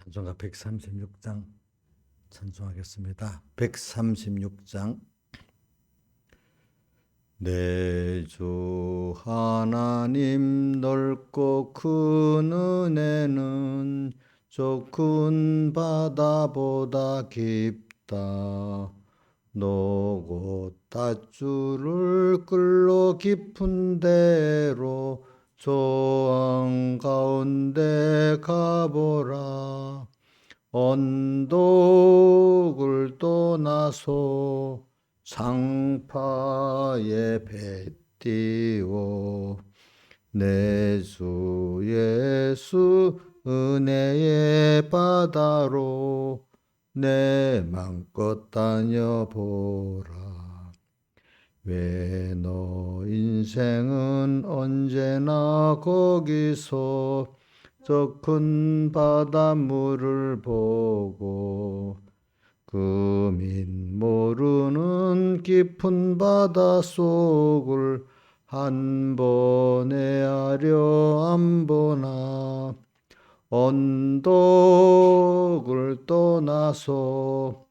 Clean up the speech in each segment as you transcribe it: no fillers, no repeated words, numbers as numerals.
찬송가 136장 찬송하겠습니다. 136장. 내 주 하나님 넓고 큰 은혜는 저 큰 바다보다 깊다. 노고 닷줄을 끌러 깊은 데로 조항 가운데 가보라. 언덕을 떠나서 상파에 배 띄워 내 주 예수 은혜의 바다로 내 맘껏 다녀보라. 왜 너 인생은 언제나 거기서 저 큰 바닷물을 보고 금인 모르는 깊은 바닷속을 한 번에 하려 안 보나. 언덕을 떠나서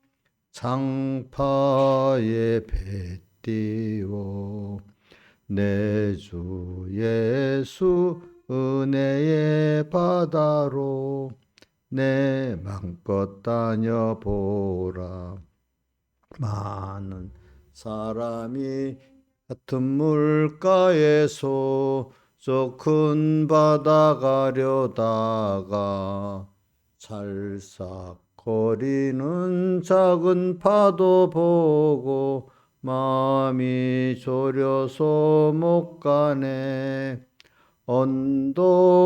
상파에 배 띄워 내 주 예수 은혜의 바다로 내 맘껏 다녀보라. 많은 사람이 같은 물가에서 저 큰 바다 가려다가 찰싹거리는 작은 파도 보고 마음이 졸여서 못 가네.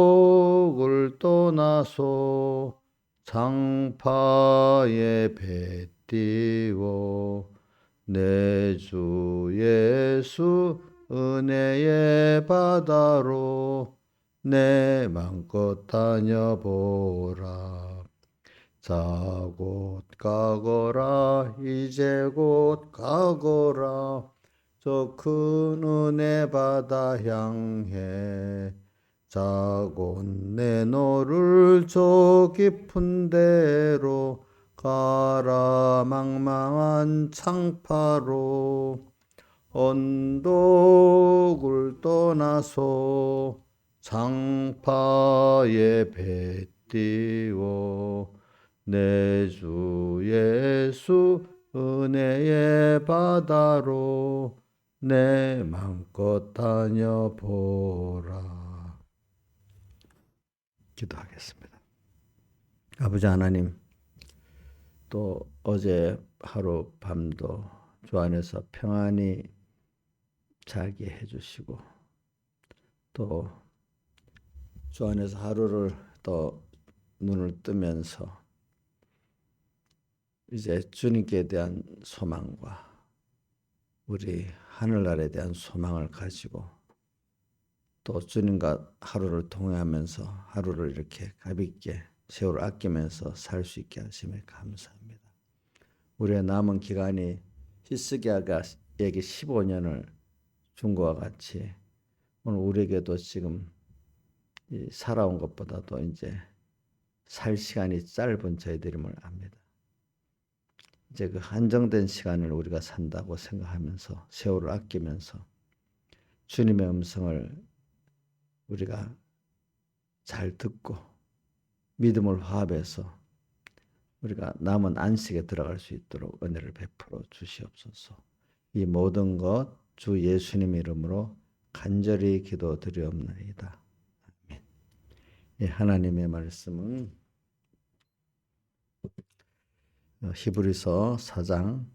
언덕을 떠나서 상파에 배 띄워 내 주 예수 은혜의 바다로 내 맘껏 다녀보라. 자 곧 가거라 이제 곧 가거라 저 큰 은혜 바다 향해. 자 곧 내 너를 저 깊은 데로 가라 망망한 창파로. 언덕을 떠나서 상파에 배 띄워 내 주 예수 은혜의 바다로 내 맘껏 다녀보라. 기도하겠습니다. 아버지 하나님, 또 어제 하루 밤도 주 안에서 평안히 자게 해주시고 또 주 안에서 하루를 또 눈을 뜨면서 이제 주님께 대한 소망과 우리 하늘나라에 대한 소망을 가지고 또 주님과 하루를 동행하면서 하루를 이렇게 가볍게 세월을 아끼면서 살 수 있게 하심에 감사합니다. 우리의 남은 기간이 히스기야에게 15년을 준 것과 같이 오늘 우리에게도 지금 살아온 것보다도 이제 살 시간이 짧은 저희들임을 압니다. 이제 그 한정된 시간을 우리가 산다고 생각하면서 세월을 아끼면서 주님의 음성을 우리가 잘 듣고 믿음을 화합해서 우리가 남은 안식에 들어갈 수 있도록 은혜를 베풀어 주시옵소서. 이 모든 것 주 예수님 이름으로 간절히 기도드리옵나이다. 아멘. 예, 하나님의 말씀은 히브리서 4장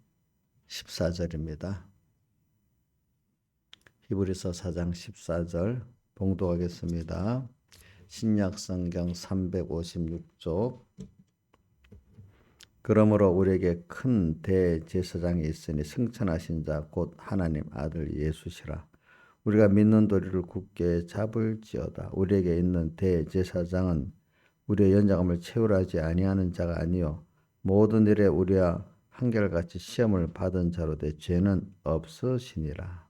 14절입니다. 히브리서 4장 14절 봉독하겠습니다. 신약성경 356쪽. 그러므로 우리에게 큰 대제사장이 있으니 승천하신 자 곧 하나님 아들 예수시라. 우리가 믿는 도리를 굳게 잡을지어다. 우리에게 있는 대제사장은 우리의 연약함을 채우려 하지 아니하는 자가 아니요 모든 일에 우리와 한결같이 시험을 받은 자로 돼 죄는 없으시니라.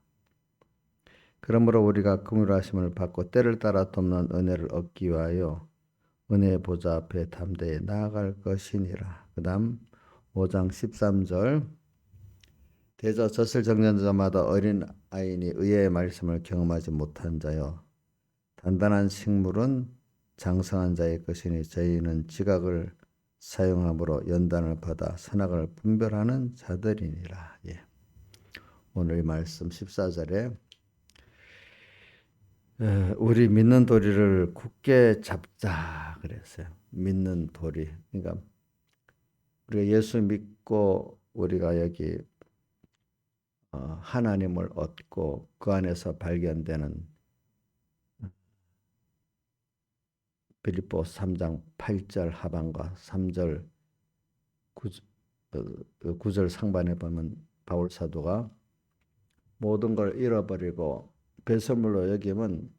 그러므로 우리가 긍휼하심을 받고 때를 따라 돕는 은혜를 얻기 위하여 은혜 보좌 앞에 담대히 나아갈 것이니라. 그 다음 5장 13절 대저 젖을 적는 자마다 어린 아이니 의의 말씀을 경험하지 못한 자여 단단한 식물은 장성한 자의 것이니 저희는 지각을 사용함으로 연단을 받아 선악을 분별하는 자들이니라. 예. 오늘 말씀 14절에 우리 믿는 도리를 굳게 잡자 그랬어요. 믿는 도리. 그러니까 우리가 예수 믿고 우리가 여기 하나님을 얻고 그 안에서 발견되는 빌립보서 3장 8절 하반과 3절 9절 상반에 보면 바울 사도가 모든 걸 잃어버리고 배설물로 여기면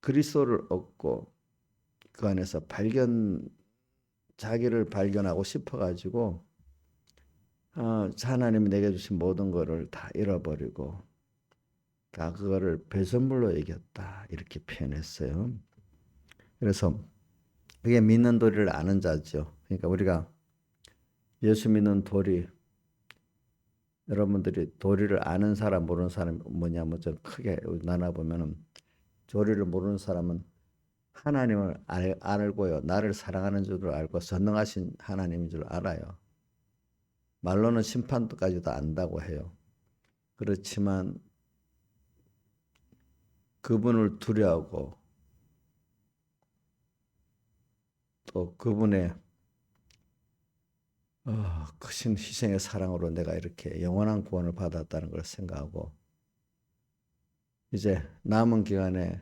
그리스도를 얻고 그 안에서 자기를 발견하고 싶어가지고 하나님이 내게 주신 모든 것을 다 잃어버리고 다 그거를 배설물로 여겼다 이렇게 표현했어요. 그래서 그게 믿는 도리를 아는 자죠. 그러니까 우리가 예수 믿는 도리, 여러분들이 도리를 아는 사람 모르는 사람이 뭐냐면 좀 크게 나눠보면은 도리를 모르는 사람은 하나님을 알고요. 나를 사랑하는 줄을 알고 전능하신 하나님인 줄 알아요. 말로는 심판까지도 안다고 해요. 그렇지만 그분을 두려워하고 또 그분의 크신 희생의 사랑으로 내가 이렇게 영원한 구원을 받았다는 걸 생각하고 이제 남은 기간에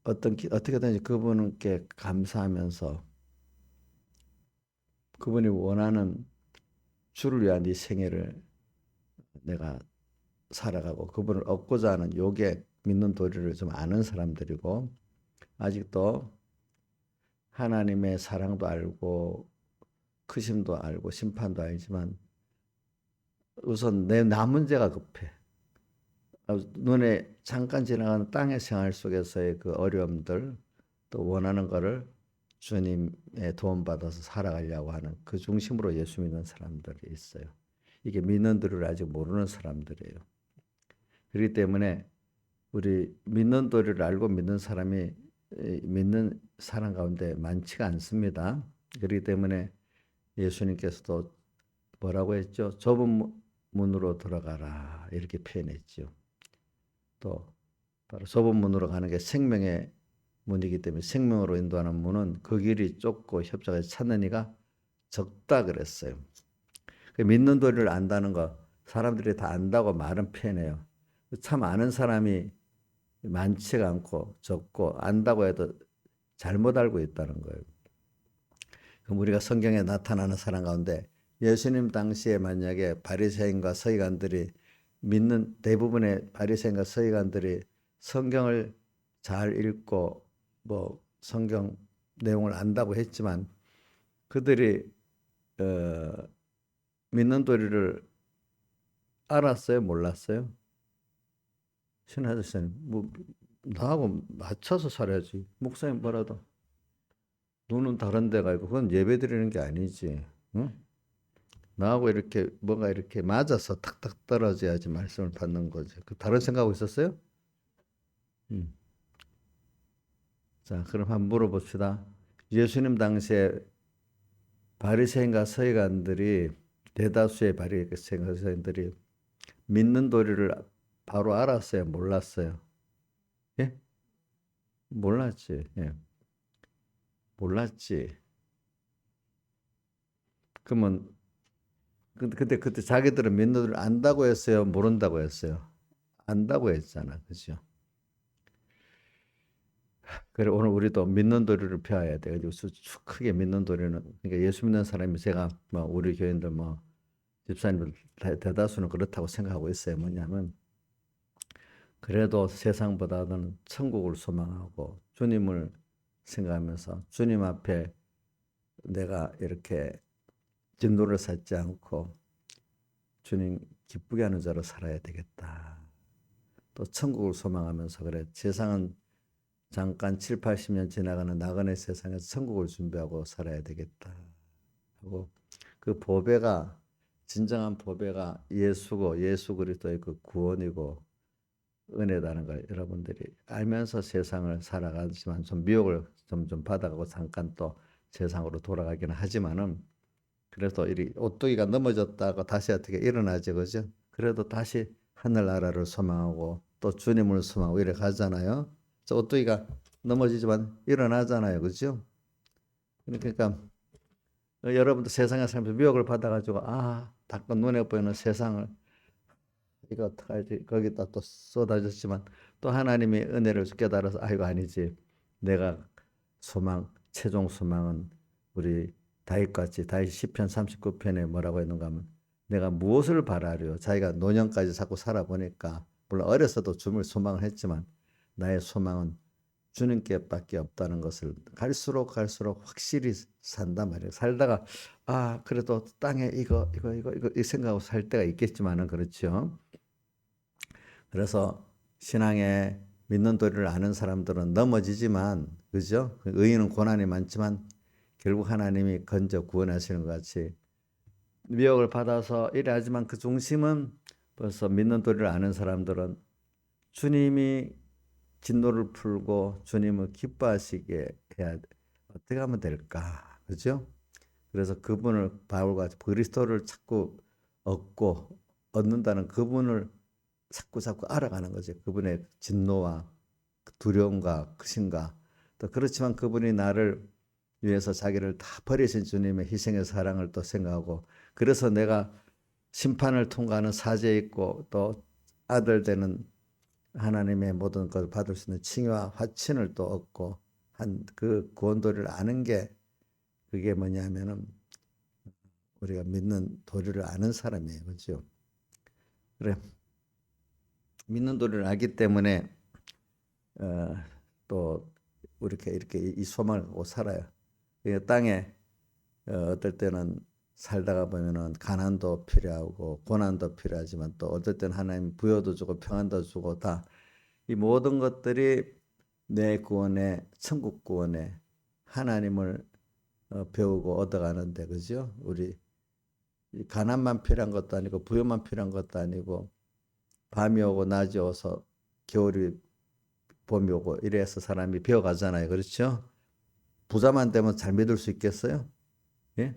어떻게든지 그분께 감사하면서 그분이 원하는 주를 위한 이 생애를 내가 살아가고 그분을 얻고자 하는 요게 믿는 도리를 좀 아는 사람들이고 아직도 하나님의 사랑도 알고 크심도 알고 심판도 알지만 우선 나 문제가 급해. 눈에 잠깐 지나가는 땅의 생활 속에서의 그 어려움들 또 원하는 거를 주님의 도움받아서 살아가려고 하는 그 중심으로 예수 믿는 사람들이 있어요. 이게 믿는 도리를 아직 모르는 사람들이에요. 그렇기 때문에 우리 믿는 도리를 알고 믿는 사람이 믿는 사람 가운데 많지가 않습니다. 그렇기 때문에 예수님께서도 뭐라고 했죠? 좁은 문으로 들어가라 이렇게 표현했죠. 또 바로 좁은 문으로 가는 게 생명의 문이기 때문에 생명으로 인도하는 문은 그 길이 좁고 협착해서 찾는 이가 적다 그랬어요. 믿는 도리를 안다는 거 사람들이 다 안다고 말은 표현해요. 참 아는 사람이 많지가 않고 적고 안다고 해도 잘못 알고 있다는 거예요. 그럼 우리가 성경에 나타나는 사람 가운데 예수님 당시에 만약에 바리새인과 서기관들이 믿는 대부분의 바리새인과 서기관들이 성경을 잘 읽고 뭐 성경 내용을 안다고 했지만 그들이 믿는 도리를 알았어요? 몰랐어요? 신하들 선생님, 뭐 나하고 맞춰서 살아야지. 목사님 뭐라도 눈은 다른 데 가고 그건 예배 드리는 게 아니지. 응? 나하고 이렇게 뭐가 이렇게 맞아서 탁탁 떨어져야지 말씀을 받는 거지. 그 다른 생각하고 있었어요? 자, 그럼 한번 물어봅시다. 예수님 당시에 바리새인과 서기관들이 대다수의 바리새인과 서기관들이 믿는 도리를 바로 알았어요? 몰랐어요? 예? 몰랐지. 예. 몰랐지. 그러면 근데 그때 자기들은 믿는 도리를 안다고 했어요? 모른다고 했어요? 안다고 했잖아. 그죠? 그래 오늘 우리도 믿는 도리를 배워야 돼. 그래서 크게 믿는 도리는 그러니까 예수 믿는 사람이 제가 뭐 우리 교인들 뭐 집사님들 대다수는 그렇다고 생각하고 있어요. 뭐냐면 그래도 세상보다는 천국을 소망하고 주님을 생각하면서 주님 앞에 내가 이렇게 진노를 쌓지 않고 주님 기쁘게 하는 자로 살아야 되겠다. 또 천국을 소망하면서 그래 세상은 잠깐 7, 80년 지나가는 나그네 세상에서 천국을 준비하고 살아야 되겠다 하고 그 보배가 진정한 보배가 예수고 예수 그리스도의 그 구원이고 은혜다는 걸 여러분들이 알면서 세상을 살아가지만 좀 미혹을 좀 받아가고 잠깐 또 세상으로 돌아가기는 하지만은 그래도 이 오뚜기가 넘어졌다가 다시 어떻게 일어나지 그죠? 그래도 다시 하늘나라를 소망하고 또 주님을 소망하고 이래 가잖아요. 저 오뚜기가 넘어지지만 일어나잖아요, 그죠? 그러니까 여러분도 세상에 살면서 미혹을 받아가지고 닦은 눈에 보이는 세상을 이거 어떡하지? 거기다 또 쏟아졌지만 또 하나님의 은혜를 깨달아서 이거 아니지. 내가 최종 소망은 우리 다윗같이 다윗 시편 39편에 뭐라고 했는가 하면 내가 무엇을 바라려? 자기가 노년까지 자꾸 살아보니까 물론 어려서도 주님을 소망을 했지만 나의 소망은 주님께밖에 없다는 것을 갈수록 확실히 산단 말이에요. 살다가 그래도 땅에 이거 이 생각하고 살 때가 있겠지만은 그렇죠. 그래서 신앙에 믿는 도리를 아는 사람들은 넘어지지만 그죠? 의인은 고난이 많지만 결국 하나님이 건져 구원하시는 것 같이 미혹을 받아서 이래 하지만 그 중심은 벌써 믿는 도리를 아는 사람들은 주님이 진노를 풀고 주님을 기뻐하시게 해야 어떻게 하면 될까? 그죠? 그래서 그분을 바울과 그리스도를 자꾸 얻는다는 그분을 자꾸 알아가는 거죠. 그분의 진노와 두려움과 크신가. 또 그렇지만 그분이 나를 위해서 자기를 다 버리신 주님의 희생의 사랑을 또 생각하고 그래서 내가 심판을 통과하는 사죄 있고 또 아들 되는 하나님의 모든 것을 받을 수 있는 칭의와 화친을 또 얻고 한 그 구원도리를 아는 게 그게 뭐냐면은 우리가 믿는 도리를 아는 사람이에요. 그렇죠? 그래. 믿는 도리를 알기 때문에 또 이렇게 이 소망을 갖고 살아요. 땅에 어떨 때는 살다가 보면은 가난도 필요하고 고난도 필요하지만 또 어떨 때는 하나님 부여도 주고 평안도 주고 다 이 모든 것들이 내 구원에 천국 구원에 하나님을 배우고 얻어가는데 그죠? 우리 가난만 필요한 것도 아니고 부여만 필요한 것도 아니고 밤이 오고 낮이 오서 겨울이 봄이 오고 이래서 사람이 배워가잖아요. 그렇죠? 부자만 되면 잘 믿을 수 있겠어요? 예?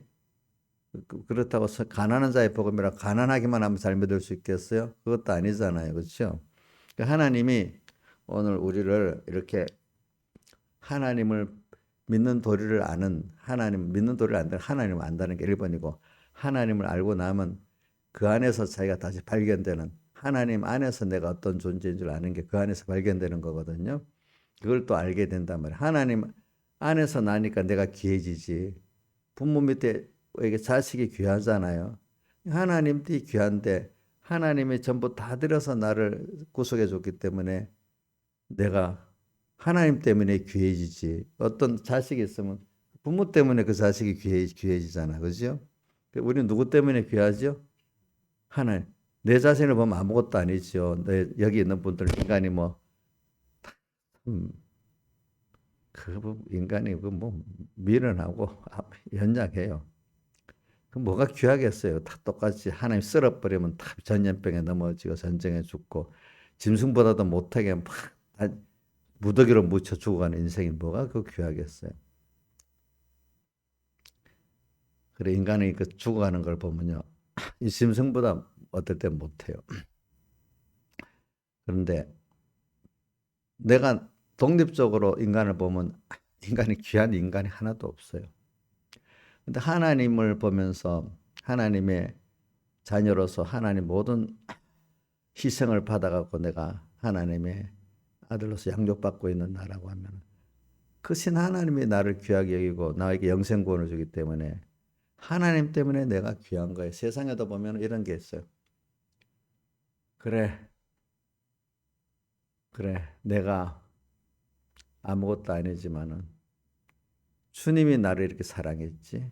그렇다고 가난한 자의 복음이라 가난하기만 하면 잘 믿을 수 있겠어요? 그것도 아니잖아요. 그렇죠? 하나님이 오늘 우리를 이렇게 하나님을 믿는 도리를 아는 믿는 도리를 안다는 하나님을 안다는 게 1번이고 하나님을 알고 나면 그 안에서 자기가 다시 발견되는 하나님 안에서 내가 어떤 존재인 줄 아는 게 그 안에서 발견되는 거거든요. 그걸 또 알게 된단 말이에요. 하나님 안에서 나니까 내가 귀해지지. 부모 밑에 이게 자식이 귀하잖아요. 하나님도 귀한데 하나님이 전부 다 들여서 나를 구속해 줬기 때문에 내가 하나님 때문에 귀해지지. 어떤 자식이 있으면 부모 때문에 그 자식이 귀해지잖아. 그죠? 우리는 누구 때문에 귀하죠? 하나님. 내 자신을 보면 아무것도 아니죠. 여기 있는 분들 인간이 뭐 인간이 뭐 미련하고 연약해요. 그 뭐가 귀하겠어요? 다 똑같이 하나님 쓸어버리면 다 전염병에 넘어지고 전쟁에 죽고 짐승보다도 못하게 막 무더기로 묻혀 죽어가는 인생이 뭐가 그 귀하겠어요? 그래 인간이 그 죽어가는 걸 보면요, 이 짐승보다 어떨 때 못해요. 그런데 내가 독립적으로 인간을 보면 인간이 귀한 인간이 하나도 없어요. 근데 하나님을 보면서 하나님의 자녀로서 하나님 모든 희생을 받아갖고 내가 하나님의 아들로서 양육받고 있는 나라고 하면 그 신 하나님이 나를 귀하게 여기고 나에게 영생구원을 주기 때문에 하나님 때문에 내가 귀한 거예요. 세상에도 보면 이런 게 있어요. 그래, 내가 아무것도 아니지만은 주님이 나를 이렇게 사랑했지.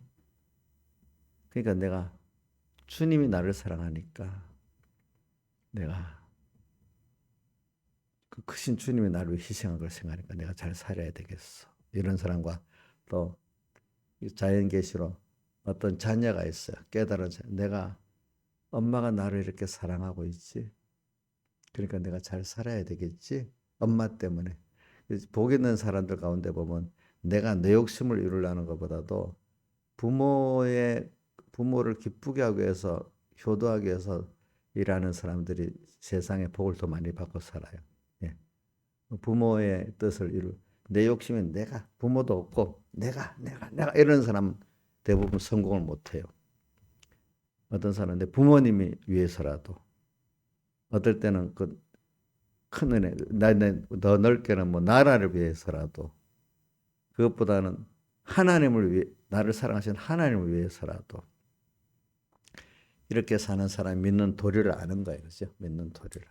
그러니까 내가 주님이 나를 사랑하니까 내가 그 크신 주님이 나를 위해 희생한 걸 생각하니까 내가 잘 살아야 되겠어. 이런 사람과 또 자연 계시로 어떤 자녀가 있어요. 깨달은 자녀. 내가 엄마가 나를 이렇게 사랑하고 있지. 그러니까 내가 잘 살아야 되겠지. 엄마 때문에. 복 있는 사람들 가운데 보면 내가 내 욕심을 이루려는 것보다도 부모를 기쁘게 하기 위해서 효도하기 위해서 일하는 사람들이 세상에 복을 더 많이 받고 살아요. 예. 부모의 뜻을 내 욕심은 내가 부모도 없고 내가 이런 사람 대부분 성공을 못해요. 어떤 사람은 내 부모님이 위해서라도 어떨 때는 그 큰 은혜, 더 넓게는 뭐 나라를 위해서라도 그것보다는 하나님을 위해 나를 사랑하시는 하나님을 위해서라도 이렇게 사는 사람이 믿는 도리를 아는 거예요, 그렇죠? 믿는 도리를.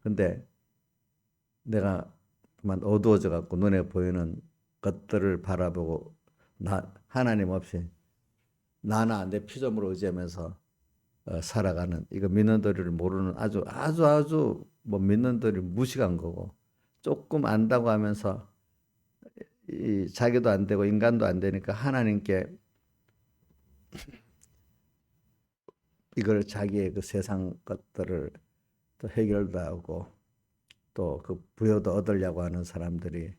근데 내가 그만 어두워져 갖고 눈에 보이는 것들을 바라보고 하나님 없이 나나 내 피조물을 의지하면서 살아가는 이거 믿는 도리를 모르는 아주 뭐 믿는 도리를 무식한 거고 조금 안다고 하면서 자기도 안 되고 인간도 안 되니까 하나님께 이걸 자기의 그 세상 것들을 또 해결도 하고 또 그 부여도 얻으려고 하는 사람들이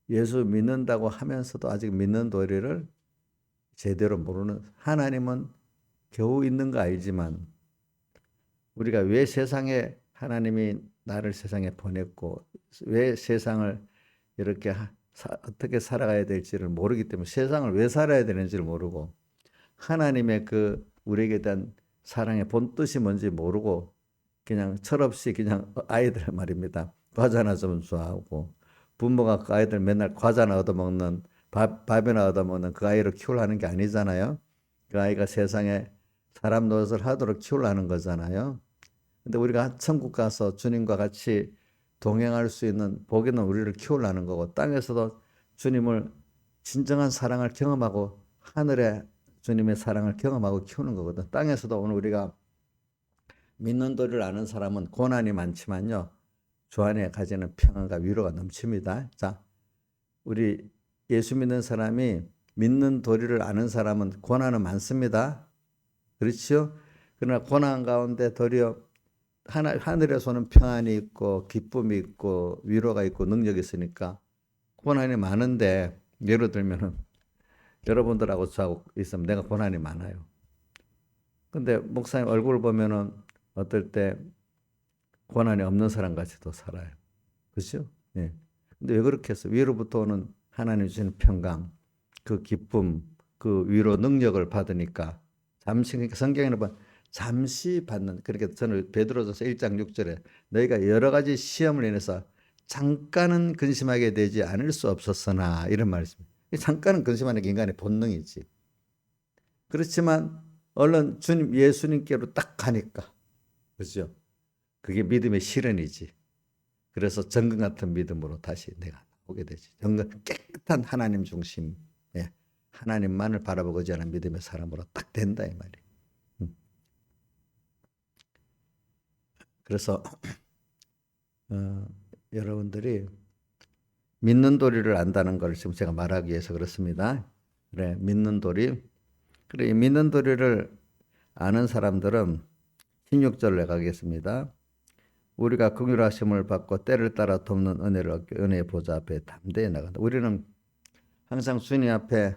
예수 믿는다고 하면서도 아직 믿는 도리를 제대로 모르는 하나님은 겨우 있는 거 알지만 우리가 왜 세상에 하나님이 나를 세상에 보냈고 왜 세상을 이렇게 어떻게 살아가야 될지를 모르기 때문에 세상을 왜 살아야 되는지를 모르고 하나님의 그 우리에게 대한 사랑의 본뜻이 뭔지 모르고 그냥 철없이 그냥 아이들 말입니다. 과자나 좀 좋아하고 부모가 그 아이들 맨날 과자나 얻어먹는 밥이나 얻어먹는 그 아이를 키우려는 게 아니잖아요. 그 아이가 세상에 사람 노릇을 하도록 키우려는 거잖아요. 근데 우리가 천국 가서 주님과 같이 동행할 수 있는 복 있는 우리를 키우려는 거고 땅에서도 주님을 진정한 사랑을 경험하고 하늘에 주님의 사랑을 경험하고 키우는 거거든. 땅에서도 오늘 우리가 믿는 도리를 아는 사람은 고난이 많지만요. 주 안에 가지는 평안과 위로가 넘칩니다. 자, 우리 예수 믿는 사람이 믿는 도리를 아는 사람은 고난은 많습니다. 그렇죠? 그러나 고난 가운데 도리어 하늘에서는 평안이 있고 기쁨이 있고 위로가 있고 능력이 있으니까 고난이 많은데 예를 들면은 여러분들하고 저하고 있으면 내가 고난이 많아요. 근데 목사님 얼굴 보면은 어떨 때 고난이 없는 사람 같이도 살아요. 그렇죠? 예. 근데 왜 그렇게 했어? 위로부터 오는 하나님 주시는 평강, 그 기쁨, 그 위로 능력을 받으니까 잠시 그러니까 성경에는 보면 잠시 받는 그렇게 저는 베드로전서 1장 6절에 너희가 여러 가지 시험을 인해서 잠깐은 근심하게 되지 않을 수 없었으나 이런 말씀입니다. 잠깐은 근심하는 게 인간의 본능이지. 그렇지만 얼른 주님 예수님께로 딱 가니까 그렇죠? 그게 믿음의 실현이지. 그래서 정금 같은 믿음으로 다시 내가 오게 되지. 정금 깨끗한 하나님 중심, 예. 하나님만을 바라보고 의지하는 믿음의 사람으로 딱 된다 이 말이에요. 그래서 여러분들이 믿는 도리를 안다는 걸 지금 제가 말하기 위해서 그렇습니다. 그래, 믿는 도리. 그래, 이 믿는 도리를 아는 사람들은 16절로 가겠습니다. 우리가 긍휼하심을 받고 때를 따라 돕는 은혜를 얻게 은혜의 보좌 앞에 담대히 나간다. 우리는 항상 주님 앞에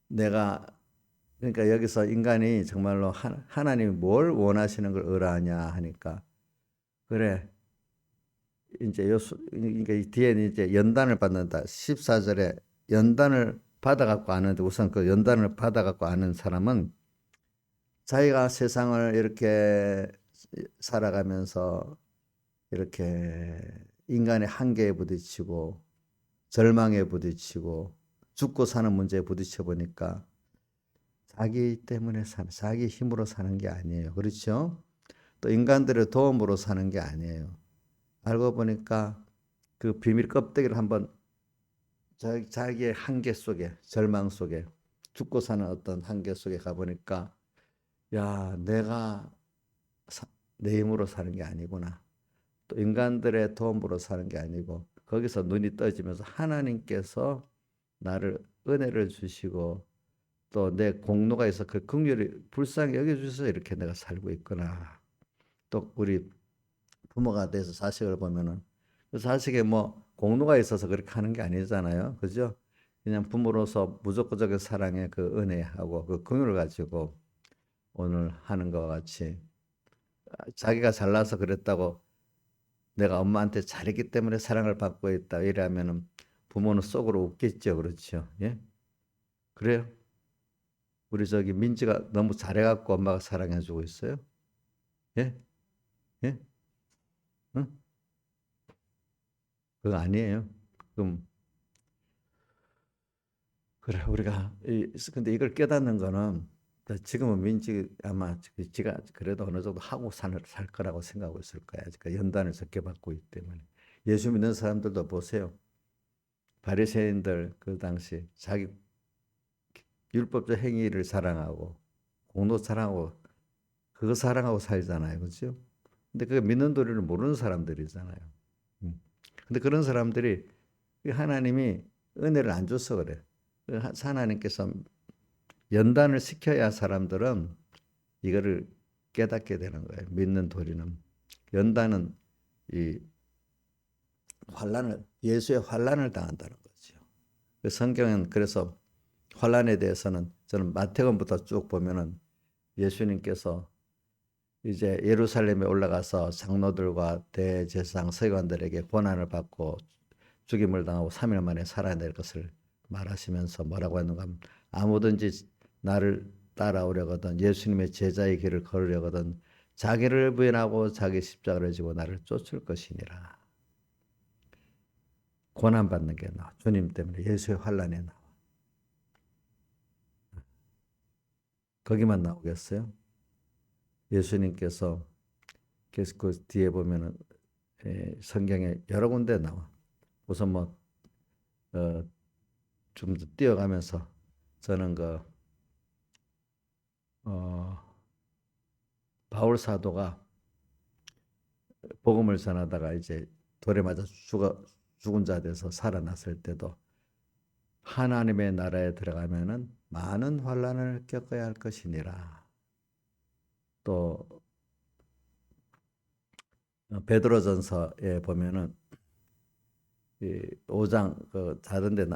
내가 그러니까 여기서 인간이 정말로 하나님이 뭘 원하시는 걸 의뢰하냐 하니까 그래 이제 그러니까 뒤에 이제 연단을 받는다. 14절에 연단을 받아갖고 아는데 우선 그 연단을 받아갖고 아는 사람은 자기가 세상을 이렇게 살아가면서 이렇게 인간의 한계에 부딪히고 절망에 부딪히고 죽고 사는 문제에 부딪혀 보니까 자기 때문에 자기 힘으로 사는 게 아니에요. 그렇죠? 또 인간들의 도움으로 사는 게 아니에요. 알고 보니까 그 비밀 껍데기를 한번 자기의 한계 속에 절망 속에 죽고 사는 어떤 한계 속에 가보니까 야 내가 내 힘으로 사는 게 아니구나. 또 인간들의 도움으로 사는 게 아니고 거기서 눈이 떠지면서 하나님께서 나를 은혜를 주시고 또 내 공로가 있어 그 긍휼이 불쌍히 여겨주셔서 이렇게 내가 살고 있구나. 또 우리 부모가 돼서 자식을 보면은 그 자식의 뭐 공로가 있어서 그렇게 하는 게 아니잖아요. 그죠? 그냥 부모로서 무조건적인 사랑의 그 은혜하고 그 긍휼을 가지고 오늘 하는 것과 같이 자기가 잘나서 그랬다고 내가 엄마한테 잘했기 때문에 사랑을 받고 있다 이러면은 부모는 속으로 웃겠죠. 그렇죠? 예? 그래요? 우리 저기 민지가 너무 잘해갖고 엄마가 사랑해주고 있어요? 예? 예? 응? 그거 아니에요. 그럼 그래 우리가 근데 이걸 깨닫는 거는 지금은 민지 아마 지가 그래도 어느 정도 하고 살 거라고 생각하고 있을 거야. 그러니까 연단을 적게 받고 있기 때문에 예수 믿는 사람들도 보세요. 바리새인들 그 당시 자기 율법적 행위를 사랑하고 공로 사랑하고 그거 사랑하고 살잖아요. 그렇죠? 근데 그 믿는 도리를 모르는 사람들이잖아요. 음. 근데 그런 사람들이 하나님이 은혜를 안 줘서 그래. 하나님께서 연단을 시켜야 사람들은 이거를 깨닫게 되는 거예요. 믿는 도리는. 연단은 이 예수의 환난을 당한다는 거죠. 그 성경은 그래서 환난에 대해서는 저는 마태복음부터 쭉 보면은 예수님께서 이제 예루살렘에 올라가서 장로들과 대제사장 서기관들에게 고난을 받고 죽임을 당하고 3일 만에 살아낼 것을 말하시면서 뭐라고 했는가 하면 아무든지 나를 따라오려거든 예수님의 제자의 길을 걸으려거든 자기를 부인하고 자기 십자가를 지고 나를 쫓을 것이니라. 고난받는 게 나와. 주님 때문에 예수의 환난에 나와. 거기만 나오겠어요? 예수님께서 계속 그 뒤에 보면은 성경에 여러 군데 나와. 우선 뭐 좀 더 뛰어가면서 저는 어, 바울 사도가 복음을 전하다가 이제 돌에 맞아 죽은 자 돼서 살아났을 때도 하나님의 나라에 들어가면은 많은 환난을 겪어야 할 것이니라. 또 베드로전서에 보면은 이 5장 그 다른데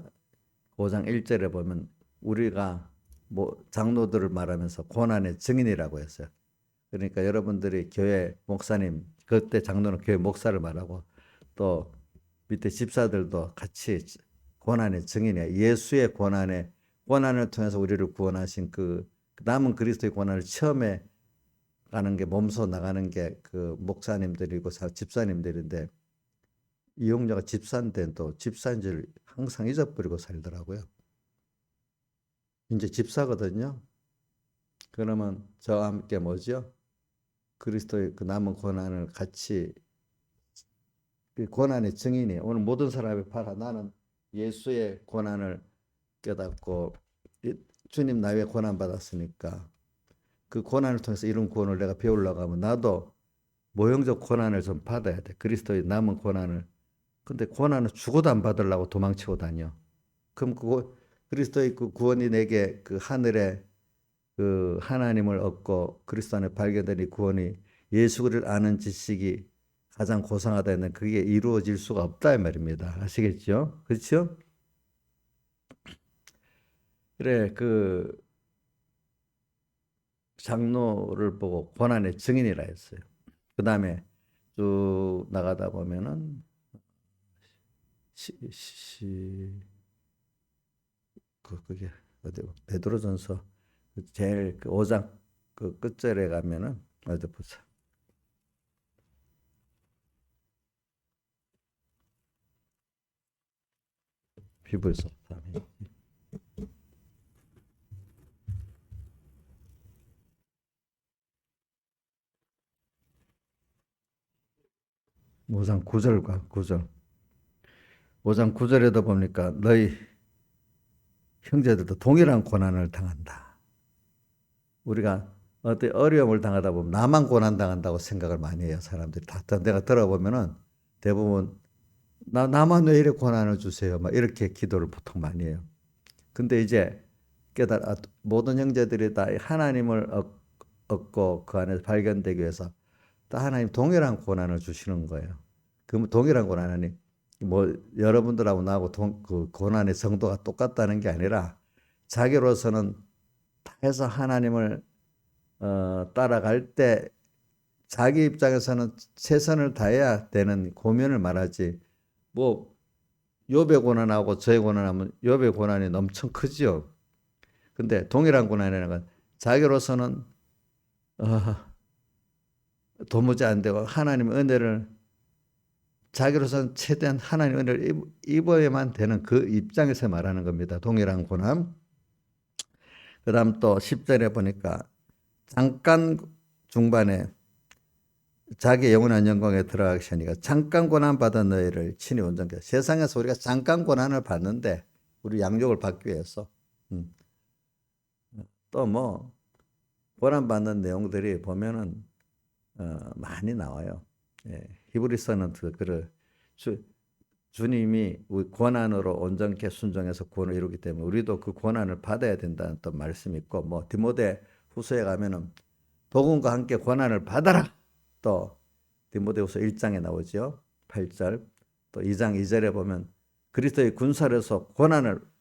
5장 1절에 보면 우리가 뭐 장로들을 말하면서 고난의 증인이라고 했어요. 그러니까 여러분들이 교회 목사님 그때 장로는 교회 목사를 말하고 또 밑에 집사들도 같이 고난의 증인이야. 예수의 고난을 통해서 우리를 구원하신 그 남은 그리스도의 고난을 처음에 가는 게 몸소 나가는 게 그 목사님들이고 집사님들인데 이용자가 집사인데 또 집사인 줄 항상 잊어버리고 살더라고요. 이제 집사거든요. 그러면 저와 함께 뭐죠? 그리스도의 그 남은 고난을 같이 그 고난의 증인이에요. 오늘 모든 사람이 봐라. 나는 예수의 고난을 깨닫고 주님 나의 고난 받았으니까 그 고난을 통해서 이룬 구원을 내가 배우려고 하면 나도 모형적 고난을 좀 받아야 돼. 그리스도의 남은 고난을. 근데 고난은 죽어도 안 받으려고 도망치고 다녀. 그럼 그리스도의 그 구원이 내게 그 하늘에 그 하나님을 얻고 그리스도 안에 발견된 이 구원이 예수 그리스도를 아는 지식이 가장 고상하다 했는 그게 이루어질 수가 없다 이 말입니다. 아시겠죠? 그렇죠? 그래 그 장로를 보고 고난의 증인이라 했어요. 그 다음에 쭉 나가다 보면은 그게 어디 베드로전서 제일 그 5장 그 끝절에 가면은 어디 보자. 비브리서 5장 9절과 9절. 5장 9절에도 보니까 너희 형제들도 동일한 고난을 당한다. 우리가 어떤 어려움을 당하다 보면 나만 고난 당한다고 생각을 많이 해요. 사람들이 다 내가 들어보면은 대부분 나만 왜 이래 고난을 주세요. 막 이렇게 기도를 보통 많이 해요. 근데 이제 모든 형제들이 다 하나님을 얻고 그 안에서 발견되기 위해서 또 하나님 동일한 고난을 주시는 거예요. 그 동일한 고난이 뭐 여러분들하고 나하고 그 고난의 정도가 똑같다는 게 아니라 자기로서는 다 해서 하나님을 따라갈 때 자기 입장에서는 최선을 다해야 되는 고민을 말하지. 뭐 욥의 고난하고 저의 고난하면 욥의 고난이 엄청 크지요. 근데 동일한 고난이라는 건 자기로서는 도무지 안 되고 하나님의 은혜를 자기로서는 최대한 하나님의 은혜를 입어야만 되는 그 입장에서 말하는 겁니다. 동일한 고난. 그 다음 또 10절에 보니까 잠깐 중반에 자기 영원한 영광에 들어가기 전이니까 잠깐 고난받은 너희를 친히 온전케. 세상에서 우리가 잠깐 고난을 받는데 우리 양육을 받기 위해서 또 뭐 고난받는 내용들이 보면은 많이 나와요. 예, 히브리서는 주님이 고난으로 온전케 순종해서 구원을 이루기 때문에 우리도 그 고난을 받아야 된다는 또 말씀이 있고, 뭐 디모데 후서에 가면은 복음과 함께 고난을 받아라. 또 디모데후서 1장에 나오죠. 8절. 또 2장 2절에 보면 그리스도의 군사로서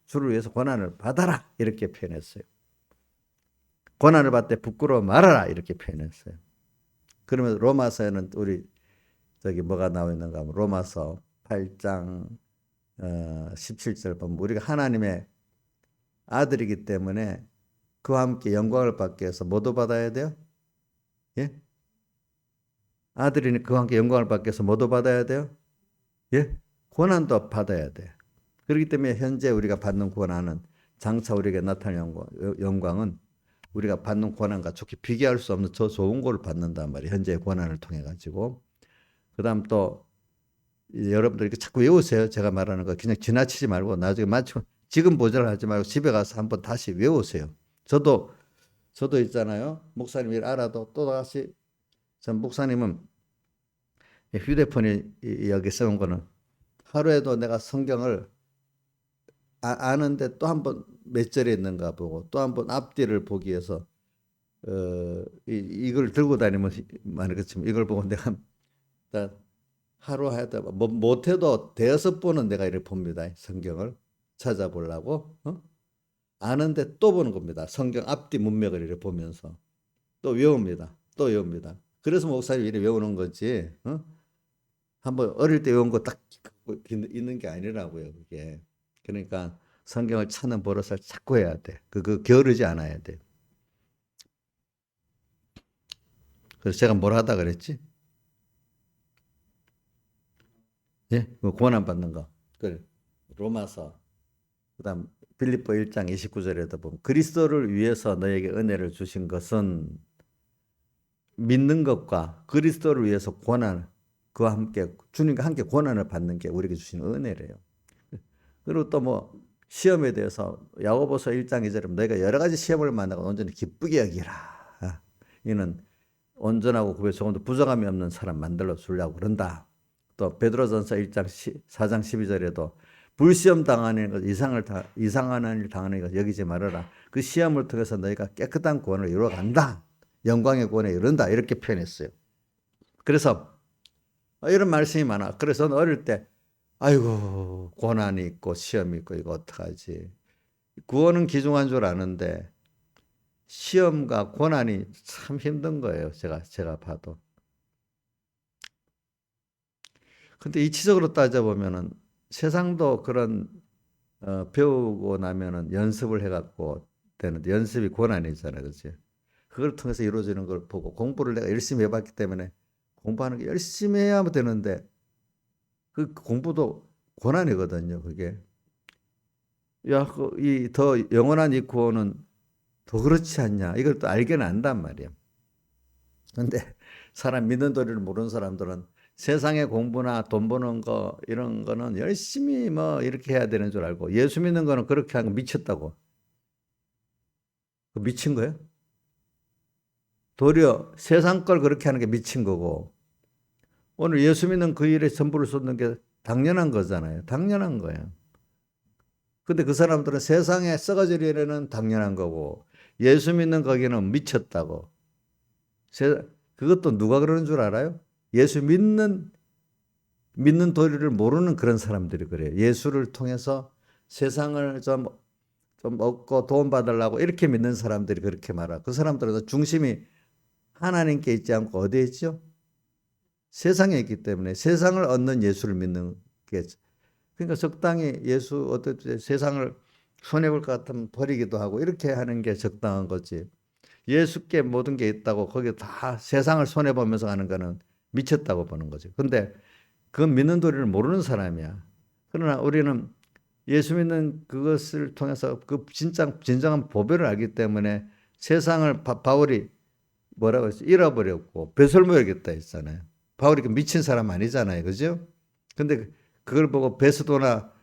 주를 위해서 고난을 받아라 이렇게 표현했어요. 고난을 받되 부끄러워 말아라 이렇게 표현했어요. 그러면 로마서에는 우리 뭐가 나와 있는가 하면 로마서 8장 17절 보면 우리가 하나님의 아들이기 때문에 그와 함께 영광을 받기 위해서 뭐도 받아야 돼요? 예? 아들이니 그와 함께 영광을 받기 위해서 뭐도 받아야 돼요? 예? 고난도 받아야 돼. 그렇기 때문에 현재 우리가 받는 고난은 장차 우리에게 나타날 영광은 우리가 받는 고난과 좋게 비교할 수 없는 더 좋은 걸 받는단 말이에요. 현재의 고난을 통해 가지고. 그다음 또 여러분들 이렇게 자꾸 외우세요. 제가 말하는 거 그냥 지나치지 말고 나중에 마치고 지금 보절하지 말고 집에 가서 한번 다시 외우세요. 저도 있잖아요. 목사님 일 알아도 또 다시 전 목사님은 휴대폰에 여기 써온 거는 하루에도 내가 성경을 아는데 또 한 번 몇 절에 있는가 보고 또 한 번 앞뒤를 보기 위해서 이걸 들고 다니면 많이 그렇지만 이걸 보고 내가 하루 하다 뭐 못해도 대여섯 번은 내가 이렇게 봅니다. 성경을 찾아보려고 아는데 또 보는 겁니다. 성경 앞뒤 문맥을 이렇게 보면서 또 외웁니다. 또 외웁니다. 그래서 목사님이 이렇게 외우는 거지. 한번 어릴 때 외운 거 딱 있는 게 아니라고요. 그게. 그러니까 성경을 찾는 버릇을 자꾸 해야 돼. 게으르지 않아야 돼. 그래서 제가 뭘 하다 그랬지? 예? 고난 받는 거. 그래. 로마서. 그다음 빌립보 1장 29절에도 보면 그리스도를 위해서 너에게 은혜를 주신 것은 믿는 것과 그리스도를 위해서 그와 함께 주님과 함께 고난을 받는 게 우리에게 주신 은혜래요. 그리고 또 뭐 시험에 대해서 야고보서 1장 2절에 너희가 여러 가지 시험을 만나고 온전히 기쁘게 여기라. 이는 온전하고 구별 조금도 부정함이 없는 사람 만들어 주려고 그런다. 또 베드로전서 1장 4장 12절에도 불시험 당하는 것 이상한 일 당하는 것 여기지 말아라. 그 시험을 통해서 너희가 깨끗한 구원을 이루어 간다. 영광의 구원에 이른다. 이렇게 표현했어요. 그래서 이런 말씀이 많아. 그래서 어릴 때 아이고 고난이 있고 시험이 있고 이거 어떡하지. 구원은 귀중한 줄 아는데 시험과 고난이 참 힘든 거예요. 제가 봐도. 근데 이치적으로 따져보면은 세상도 그런 배우고 나면은 연습을 해갖고 되는데 연습이 고난이잖아요. 그렇지? 그걸 통해서 이루어지는 걸 보고 공부를 내가 열심히 해봤기 때문에 공부하는 게 열심히 해야 되는데 그 공부도 고난이거든요. 그게. 야, 이 더 영원한 이 구원은 더 그렇지 않냐. 이걸 또 알게는 안단 말이에요. 근데 사람 믿는 도리를 모르는 사람들은 세상의 공부나 돈 버는 거 이런 거는 열심히 뭐 이렇게 해야 되는 줄 알고 예수 믿는 거는 그렇게 하는 거 미쳤다고. 미친 거예요? 도리어 세상 걸 그렇게 하는 게 미친 거고, 오늘 예수 믿는 그 일에 전부를 쏟는 게 당연한 거잖아요. 당연한 거예요. 근데 그 사람들은 세상에 썩어지려는 당연한 거고, 예수 믿는 거기는 미쳤다고. 그것도 누가 그러는 줄 알아요? 예수 믿는 도리를 모르는 그런 사람들이 그래요. 예수를 통해서 세상을 좀 얻고 도움받으려고 이렇게 믿는 사람들이 그렇게 말하고, 그 사람들은 중심이 하나님께 있지 않고 어디에 있죠? 세상에 있기 때문에 세상을 얻는 예수를 믿는 게, 그러니까 적당히 예수 어떻게 세상을 손해볼 것 같으면 버리기도 하고 이렇게 하는 게 적당한 거지. 예수께 모든 게 있다고 거기 다 세상을 손해보면서 하는 거는 미쳤다고 보는 거죠. 근데 그건 믿는 도리를 모르는 사람이야. 그러나 우리는 예수 믿는 그것을 통해서 그 진정한 보배를 알기 때문에 세상을 바울이 뭐라고 했어? 잃어버렸고 배설물이겠다 했잖아요. 바울이 그 미친 사람 아니잖아요. 그죠? 근데 그걸 보고 베스도나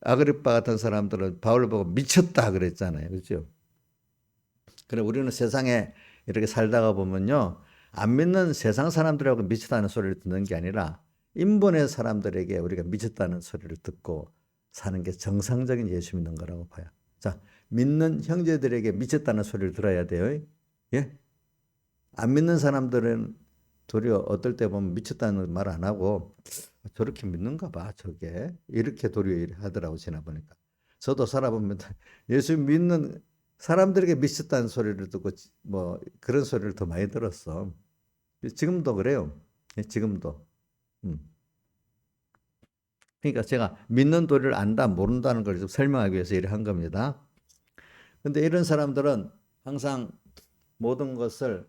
아그리빠 같은 사람들은 바울을 보고 미쳤다 그랬잖아요. 그죠? 그래 우리는 세상에 이렇게 살다가 보면요. 안 믿는 세상 사람들하고 미쳤다는 소리를 듣는 게 아니라 인본의 사람들에게 우리가 미쳤다는 소리를 듣고 사는 게 정상적인 예수 믿는 거라고 봐요. 자, 믿는 형제들에게 미쳤다는 소리를 들어야 돼요. 예? 안 믿는 사람들은 도리어 어떨 때 보면 미쳤다는 말 안 하고 저렇게 믿는가 봐 저게 이렇게 도리어 하더라고 지나보니까. 저도 살아보면 예수 믿는 사람들에게 미쳤다는 소리를 듣고 뭐 그런 소리를 더 많이 들었어. 지금도 그래요. 예, 지금도. 음. 그러니까 제가 믿는 도리를 안다 모른다는 걸 좀 설명하기 위해서 이렇게 한 겁니다. 근데 이런 사람들은 항상 모든 것을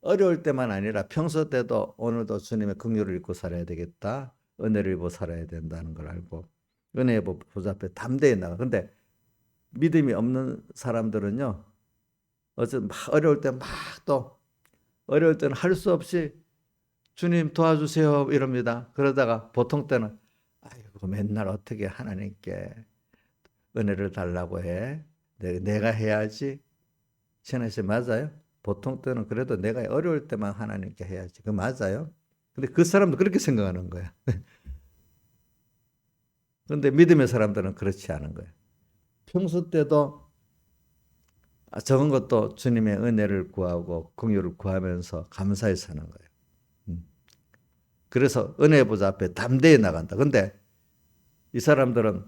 어려울 때만 아니라 평소 때도 오늘도 주님의 긍휼을 입고 살아야 되겠다. 은혜를 입고 살아야 된다는 걸 알고 은혜의 보좌 앞에 담대히 나가. 근데 믿음이 없는 사람들은요. 어쨌든 막 어려울 때 막 또 어려울 때는 할 수 없이 주님 도와주세요 이럽니다. 그러다가 보통 때는 아이고 맨날 어떻게 하나님께 은혜를 달라고 해. 내가 해야지. 신혜 씨 맞아요? 보통 때는 그래도 내가 어려울 때만 하나님께 해야지. 그 맞아요? 근데 그 사람도 그렇게 생각하는 거야. 그런데 믿음의 사람들은 그렇지 않은 거예요. 평소 때도 적은 것도 주님의 은혜를 구하고 긍휼을 구하면서 감사히 사는 거예요. 그래서 은혜의 보좌 앞에 담대히 나간다. 근데 이 사람들은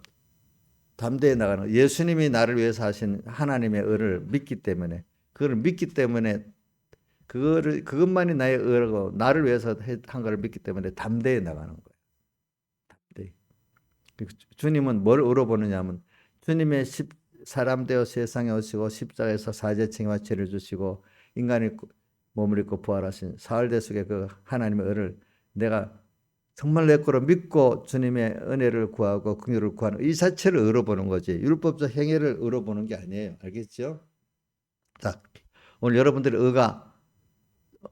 담대히 나가는 예수님이 나를 위해서 하신 하나님의 의를 믿기 때문에 그걸 믿기 때문에 그것만이 나의 의라고 나를 위해서 한 것을 믿기 때문에 담대히 나가는 거예요. 담대히. 주님은 뭘 의로 보느냐 하면 주님의 사람 되어 세상에 오시고 십자가에서 사죄책임과 죄를 주시고 인간이 몸을 입고 부활하신 사흘 대속의 그 하나님의 의를 내가 정말 내 거로 믿고 주님의 은혜를 구하고 긍휼을 구하는 이 자체를 의로 보는 거지 율법적 행위를 의로 보는 게 아니에요. 알겠죠? 자, 오늘 여러분들의 의가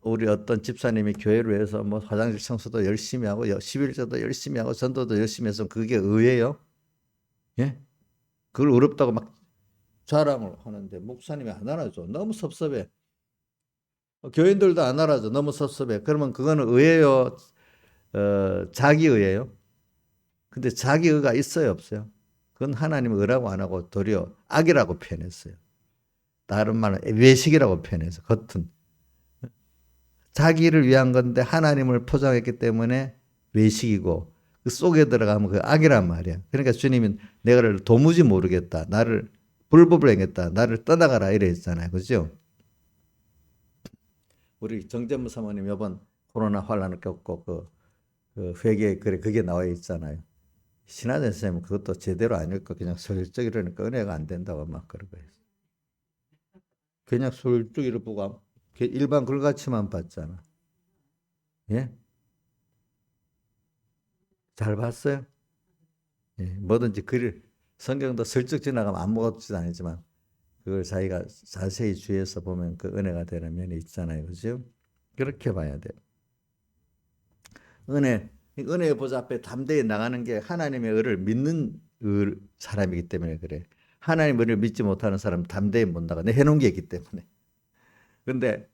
우리 어떤 집사님이 교회를 위해서 뭐 화장실 청소도 열심히 하고 11조도 열심히 하고 전도도 열심히 해서 그게 의예요? 예? 그걸 어렵다고 막 자랑을 하는데 목사님이 안 알아줘. 너무 섭섭해. 교인들도 안 알아줘. 너무 섭섭해. 그러면 그거는 의예요? 자기 의예요? 근데 자기 의가 있어요, 없어요? 그건 하나님의 의라고 안 하고 도리어 악이라고 표현했어요. 다른 말은 외식이라고 표현해서 겉은. 자기를 위한 건데 하나님을 포장했기 때문에 외식이고 그 속에 들어가면 그 악이란 말이야. 그러니까 주님은 내가를 도무지 모르겠다. 나를 불법을 행했다. 나를 떠나가라 이래 했잖아요. 그죠? 우리 정전무 사모님 이번 코로나 환란을 겪고 그 회개 그래 그게 나와 있잖아요. 신하대 선생님 그것도 제대로 아닐까 그냥 슬쩍 이러니까 은혜가 안 된다고 막 그러고 했어. 그냥 슬쩍 이러 보고 일반 글같이만 봤잖아. 예? 잘 봤어요? 예, 뭐든지 성경도 슬쩍 지나가면 아무것도 아니지만 그걸 자기가 자세히 주의해서 보면 그 은혜가 되는 면이 있잖아요. 그죠? 그렇게 봐야 돼요. 은혜의 보좌 앞에 담대히 나가는 게 하나님의 의를 믿는 사람이기 때문에 그래. 하나님의 의를 믿지 못하는 사람은 담대히 못 나가. 내 해놓은 게 있기 때문에. 근데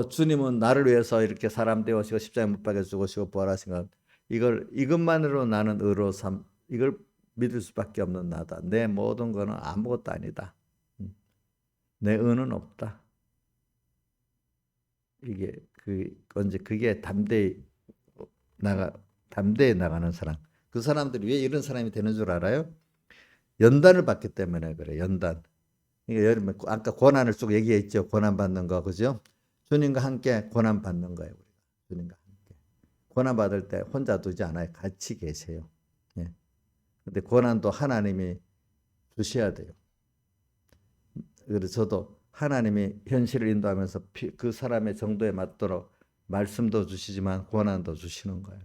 주님은 나를 위해서 이렇게 사람 되어시고 십자가에 못 박혀 죽으시고 부활하신 것, 이것만으로 나는 의로 이걸 믿을 수밖에 없는 나다. 내 모든 거는 아무것도 아니다. 내 의는 없다. 이게 언제 그게 담대히 나가는 사람. 그 사람들이 왜 이런 사람이 되는 줄 알아요? 연단을 받기 때문에 그래. 연단. 그러니까 예를 들면 아까 고난을 쭉 얘기했죠. 고난 받는 거, 그죠? 주님과 함께 고난 받는 거예요. 우리가 주님과 함께 고난 받을 때 혼자 두지 않아요. 같이 계세요. 예. 근데 고난도 하나님이 주셔야 돼요. 그래서 저도 하나님이 현실을 인도하면서 그 사람의 정도에 맞도록 말씀도 주시지만 고난도 주시는 거예요.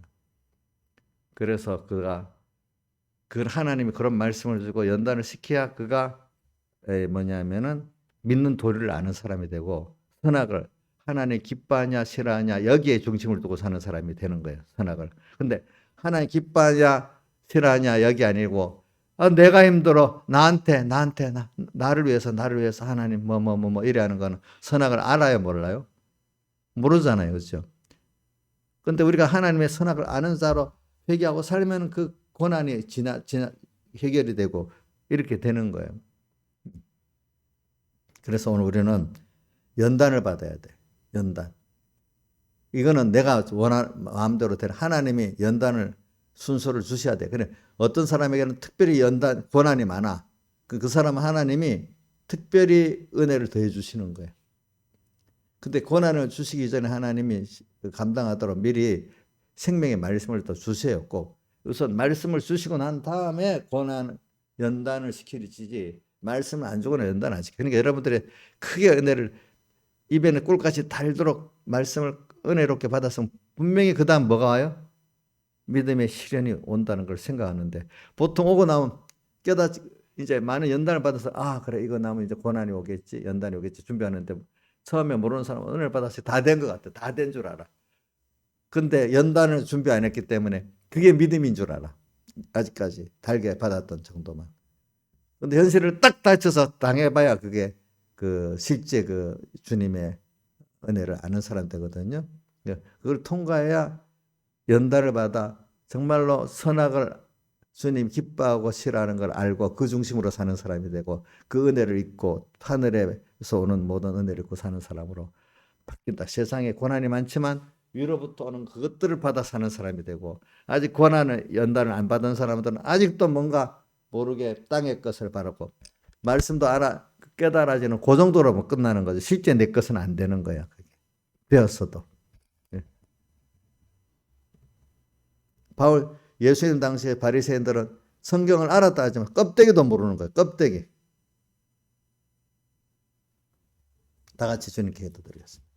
그래서 그 하나님이 그런 말씀을 주고 연단을 시켜야 그가 뭐냐면은 믿는 도리를 아는 사람이 되고 선악을 하나님 기뻐하냐 싫어하냐 여기에 중심을 두고 사는 사람이 되는 거예요. 선악을. 근데 하나님 기뻐하냐 싫어하냐 여기 아니고 내가 힘들어 나를 위해서 하나님 뭐 이래 하는 거는 선악을 알아요 몰라요? 모르잖아요. 그렇죠? 근데 우리가 하나님의 선악을 아는 자로 회개하고 살면 그 고난이 해결이 되고 이렇게 되는 거예요. 그래서 오늘 우리는 연단을 받아야 돼. 연단. 이거는 내가 마음대로 되는 하나님이 연단을 순서를 주셔야 돼. 그래 어떤 사람에게는 특별히 고난이 많아. 그 사람은 하나님이 특별히 은혜를 더해 주시는 거예요. 근데 고난을 주시기 전에 하나님이 감당하도록 미리 생명의 말씀을 또 주세요. 꼭. 우선 말씀을 주시고 난 다음에 연단을 시키지 말씀을 안 주고는 연단 안 시켜. 그러니까 여러분들의 크게 은혜를 입에는 꿀같이 달도록 말씀을 은혜롭게 받았으면 분명히 그 다음 뭐가 와요? 믿음의 시련이 온다는 걸 생각하는데 보통 오고 나면 이제 많은 연단을 받아서 그래 이거 나면 이제 고난이 오겠지 연단이 오겠지 준비하는데 처음에 모르는 사람은 은혜를 받았을 때 다 된 것 같아. 다 된 줄 알아. 근데 연단을 준비 안 했기 때문에 그게 믿음인 줄 알아. 아직까지 달게 받았던 정도만. 근데 현실을 딱 다쳐서 당해봐야 그게 실제 주님의 은혜를 아는 사람 되거든요. 그걸 통과해야 연단을 받아 정말로 선악을 주님 기뻐하고 싫어하는 걸 알고 그 중심으로 사는 사람이 되고 그 은혜를 잊고 하늘에서 오는 모든 은혜를 잊고 사는 사람으로 바뀐다. 세상에 고난이 많지만 위로부터 오는 그것들을 받아 사는 사람이 되고 아직 연단을 안 받은 사람들은 아직도 뭔가 모르게 땅의 것을 바라고 말씀도 깨달아지는 그 정도로 끝나는 거죠. 실제 내 것은 안 되는 거야. 그게. 배웠어도. 예수님 당시에 바리새인들은 성경을 알았다 하지만 껍데기도 모르는 거예요. 껍데기. 다 같이 주님께 기도드리겠습니다.